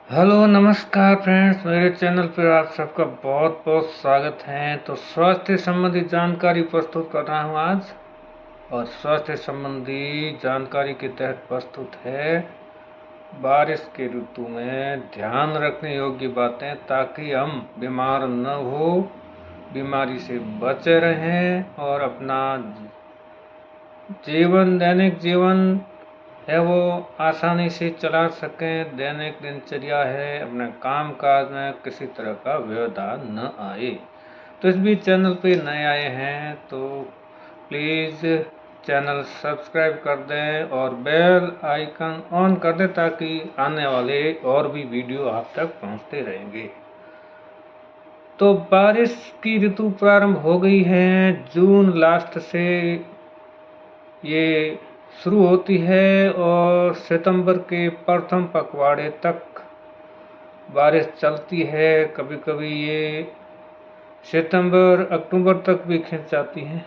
Hello नमस्कार friends, मेरे channel पर आप सबका बहुत बहुत स्वागत है। तो स्वास्थ्य संबंधी जानकारी प्रस्तुत कर रहा हूँ आज। और स्वास्थ्य संबंधी जानकारी के तहत प्रस्तुत है बारिश के ऋतु में ध्यान रखने योग्य बातें, ताकि हम बीमार न हो, बीमारी से बचे रहें और अपना दैनिक जीवन है वो आसानी से चला सकें। दैनिक दिनचर्या है, अपने काम काज में किसी तरह का व्यवधान न आए। तो इस बीच चैनल पे नए आए हैं तो प्लीज़ चैनल सब्सक्राइब कर दें और बेल आइकन ऑन कर दें, ताकि आने वाले और भी वीडियो आप तक पहुंचते रहेंगे। तो बारिश की ऋतु प्रारंभ हो गई है। जून लास्ट से ये शुरू होती है और सितंबर के प्रथम पखवाड़े तक बारिश चलती है। कभी कभी ये सितंबर अक्टूबर तक भी खिंच जाती है।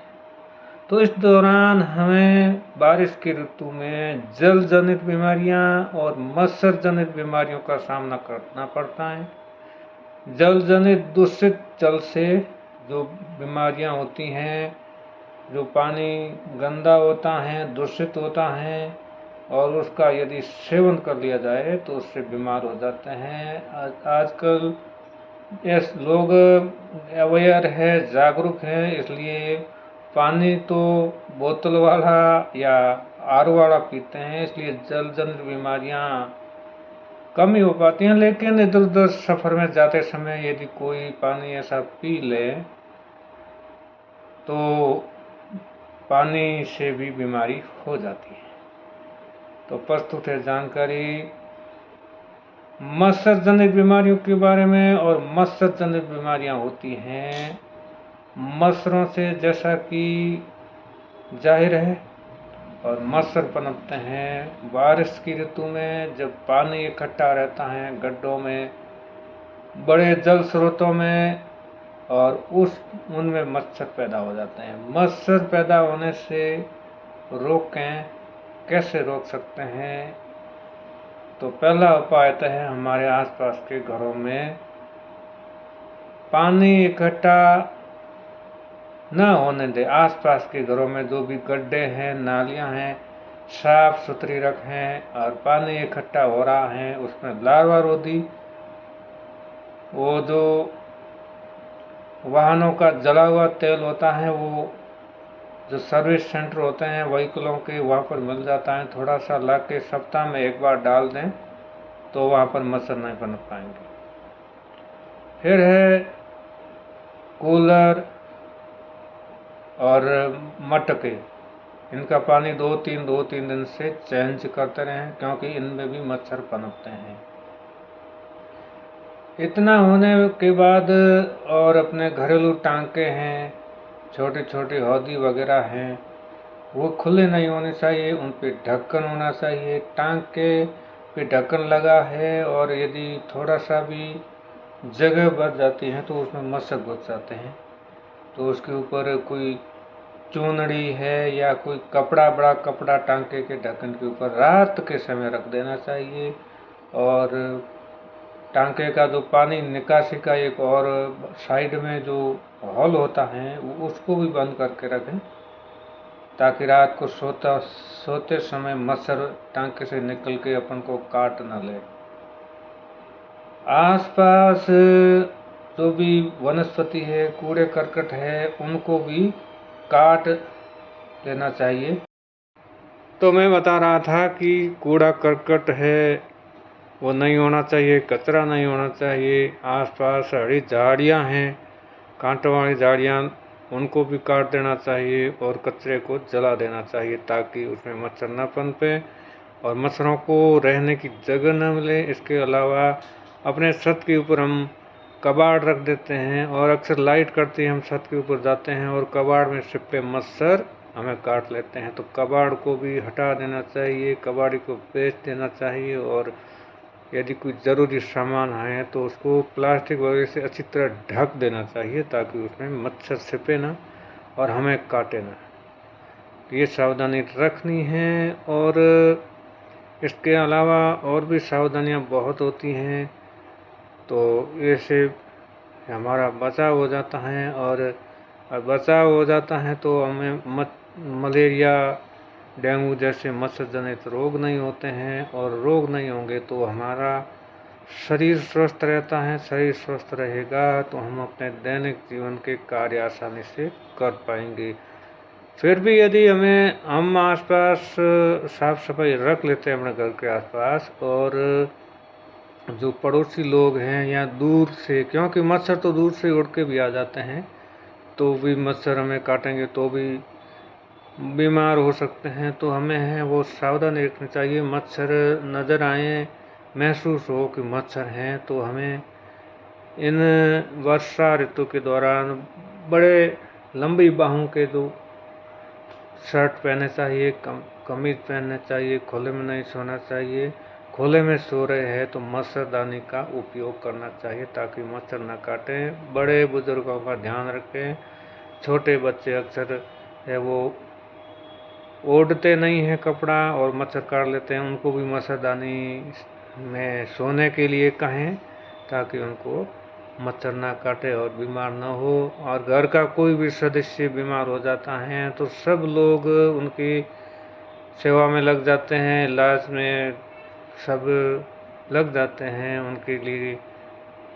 तो इस दौरान हमें बारिश की ऋतु में जल जनित बीमारियां और मच्छर जनित बीमारियों का सामना करना पड़ता है। जल जनित दूषित जल से जो बीमारियां होती हैं, जो पानी गंदा होता है, दूषित होता है, और उसका यदि सेवन कर लिया जाए तो उससे बीमार हो जाते हैं। आजकल लोग अवेयर है, जागरूक हैं, इसलिए पानी तो बोतल वाला या आर वाला पीते हैं, इसलिए जल जनित बीमारियां कम ही हो पाती हैं। लेकिन इधर उधर सफ़र में जाते समय यदि कोई पानी ऐसा पी ले तो पानी से भी बीमारी हो जाती है। तो प्रस्तुत है जानकारी मच्छर जनित बीमारियों के बारे में। और मच्छर जनित बीमारियां होती हैं मच्छरों से, जैसा कि जाहिर है, और मच्छर पनपते हैं बारिश की ऋतु में। जब पानी इकट्ठा रहता है गड्ढों में, बड़े जल स्रोतों में, और उनमें मच्छर पैदा हो जाते हैं। मच्छर पैदा होने से रोकें, कैसे रोक सकते हैं? तो पहला उपाय तो है हमारे आसपास के घरों में पानी इकट्ठा न होने दें। आसपास के घरों में जो भी गड्ढे हैं, नालियां हैं, साफ सुथरी रखें। और पानी इकट्ठा हो रहा है उसमें लार्वारोधी, वो जो वाहनों का जला हुआ तेल होता है, वो जो सर्विस सेंटर होते हैं व्हीकलों के, वहाँ पर मिल जाता है। थोड़ा सा ला के सप्ताह में एक बार डाल दें तो वहाँ पर मच्छर नहीं पनप पाएंगे। फिर है कूलर और मटके, इनका पानी दो तीन दिन से चेंज करते रहें, क्योंकि इनमें भी मच्छर पनपते हैं। इतना होने के बाद और अपने घरेलू टांके हैं, छोटे छोटे हौदी वगैरह हैं, वो खुले नहीं होने चाहिए, उन पे ढक्कन होना चाहिए। टांके पे ढक्कन लगा है और यदि थोड़ा सा भी जगह बच जाती है तो उसमें मच्छर घुस जाते हैं। तो उसके ऊपर कोई चूनड़ी है या कोई कपड़ा, बड़ा कपड़ा टांके के ढक्कन के ऊपर रात के समय रख देना चाहिए। और टांके का जो पानी निकासी का एक और साइड में जो हॉल होता है, उसको भी बंद करके रखें, ताकि रात को सोते समय मच्छर टांके से निकल के अपन को काट न ले। आसपास जो भी वनस्पति है, कूड़े करकट है, उनको भी काट लेना चाहिए। तो मैं बता रहा था कि कूड़ा करकट है वो नहीं होना चाहिए, कचरा नहीं होना चाहिए। आसपास हरी झाड़ियाँ हैं, कांटों वाली झाड़ियाँ, उनको भी काट देना चाहिए और कचरे को जला देना चाहिए, ताकि उसमें मच्छर न पनपे और मच्छरों को रहने की जगह न मिले। इसके अलावा अपने छत के ऊपर हम कबाड़ रख देते हैं, और अक्सर लाइट करते हैं, हम छत के ऊपर जाते हैं और कबाड़ में छिपे मच्छर हमें काट लेते हैं। तो कबाड़ को भी हटा देना चाहिए, कबाड़ी को बेच देना चाहिए। और यदि कोई ज़रूरी सामान है तो उसको प्लास्टिक वगैरह से अच्छी तरह ढक देना चाहिए, ताकि उसमें मच्छर छिपे ना और हमें काटे ना। ये सावधानी रखनी है। और इसके अलावा और भी सावधानियाँ बहुत होती हैं, तो ऐसे हमारा बचाव हो जाता है। और बचाव हो जाता है तो हमें मलेरिया, डेंगू जैसे मच्छर जनित रोग नहीं होते हैं, और रोग नहीं होंगे तो हमारा शरीर स्वस्थ रहता है। शरीर स्वस्थ रहेगा तो हम अपने दैनिक जीवन के कार्य आसानी से कर पाएंगे। फिर भी यदि हम आसपास साफ सफाई रख लेते हैं अपने घर के आसपास, और जो पड़ोसी लोग हैं या दूर से, क्योंकि मच्छर तो दूर से उड़ के भी आ जाते हैं, तो भी मच्छर हमें काटेंगे तो भी बीमार हो सकते हैं। तो हमें है वो सावधानी रखनी चाहिए। मच्छर नज़र आए, महसूस हो कि मच्छर हैं, तो हमें इन वर्षा ऋतु के दौरान बड़े लंबी बाहों के जो शर्ट पहनने चाहिए, कमीज पहनने चाहिए, खुले में नहीं सोना चाहिए। खुले में सो रहे हैं तो मच्छरदानी का उपयोग करना चाहिए ताकि मच्छर न काटें। बड़े बुजुर्गों का ध्यान रखें। छोटे बच्चे अक्सर है वो ओढ़ते नहीं हैं कपड़ा और मच्छर काट लेते हैं, उनको भी मच्छरदानी में सोने के लिए कहें ताकि उनको मच्छर ना काटे और बीमार ना हो। और घर का कोई भी सदस्य बीमार हो जाता है तो सब लोग उनकी सेवा में लग जाते हैं, इलाज में सब लग जाते हैं उनके लिए,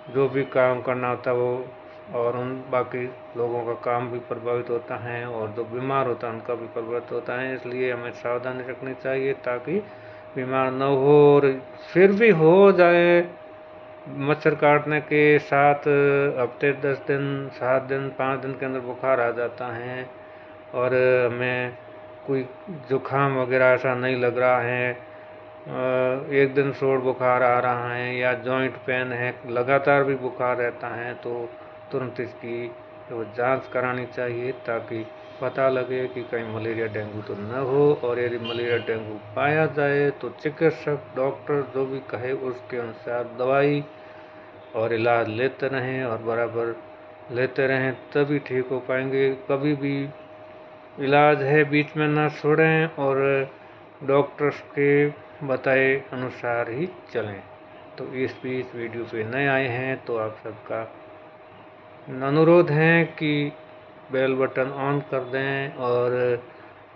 जो भी काम करना होता है वो, और उन बाकी लोगों का काम भी प्रभावित होता है और जो बीमार होता है उनका भी प्रभावित होता है। इसलिए हमें सावधानी रखनी चाहिए ताकि बीमार न हो। और फिर भी हो जाए मच्छर काटने के साथ हफ्ते 10 दिन, 7 दिन, 5 दिन के अंदर बुखार आ जाता है, और हमें कोई जुकाम वगैरह ऐसा नहीं लग रहा है, एक दिन छोड़ बुखार आ रहा है या जॉइंट पेन है, लगातार भी बुखार रहता है, तो तुरंत इसकी तो जांच करानी चाहिए ताकि पता लगे कि कहीं मलेरिया डेंगू तो न हो। और यदि मलेरिया डेंगू पाया जाए तो चिकित्सक, डॉक्टर जो भी कहे उसके अनुसार दवाई और इलाज लेते रहें और बराबर लेते रहें, तभी ठीक हो पाएंगे। कभी भी इलाज है बीच में ना छोड़ें और डॉक्टर्स के बताए अनुसार ही चलें। तो इस वीडियो पे नए आए हैं तो आप सबका अनुरोध है कि बेल बटन ऑन कर दें, और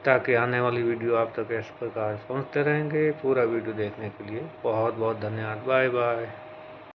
ताकि आने वाली वीडियो आप तक इस प्रकार पहुंचते रहेंगे। पूरा वीडियो देखने के लिए बहुत बहुत धन्यवाद। Bye bye.